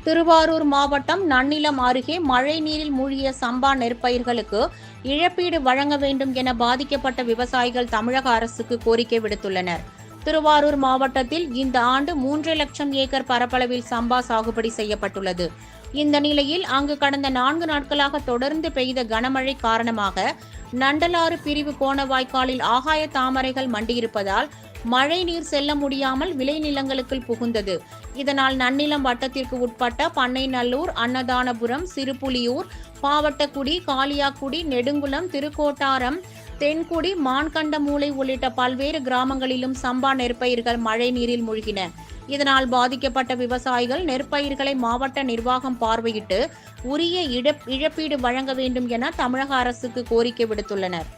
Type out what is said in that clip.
திருவாரூர் மாவட்டம் நன்னிலம் அருகே மழை நீரில் மூழ்கிய சம்பா நெற்பயிர்களுக்கு இழப்பீடு வழங்க வேண்டும் என பாதிக்கப்பட்ட விவசாயிகள் தமிழக அரசுக்கு கோரிக்கை விடுத்துள்ளனர். திருவாரூர் மாவட்டத்தில் இந்த ஆண்டு 3 லட்சம் ஏக்கர் பரப்பளவில் சம்பா சாகுபடி செய்யப்பட்டுள்ளது. இந்த நிலையில் அங்கு கடந்த 4 நாட்களாக தொடர்ந்து பெய்த கனமழை காரணமாக நண்டலாறு பிரிவு கோணவாய்க்காலில் ஆகாய தாமரைகள் மண்டியிருப்பதால் மழை நீர் செல்ல முடியாமல் விளைநிலங்களுக்குள் புகுந்தது. இதனால் நன்னிலம் வட்டத்திற்கு உட்பட்ட பண்ணைநல்லூர், அன்னதானபுரம், சிறுபுலியூர், பாவட்டக்குடி, காளியாக்குடி, நெடுங்குளம், திருக்கோட்டாரம், தென்குடி, மான்கண்டமூலை உள்ளிட்ட பல்வேறு கிராமங்களிலும் சம்பா நெற்பயிர்கள் மழை நீரில் மூழ்கின. இதனால் பாதிக்கப்பட்ட விவசாயிகள் நெற்பயிர்களை மாவட்ட நிர்வாகம் பார்வையிட்டு உரிய இழப்பீடு வழங்க வேண்டும் என தமிழக அரசுக்கு கோரிக்கை விடுத்துள்ளனர்.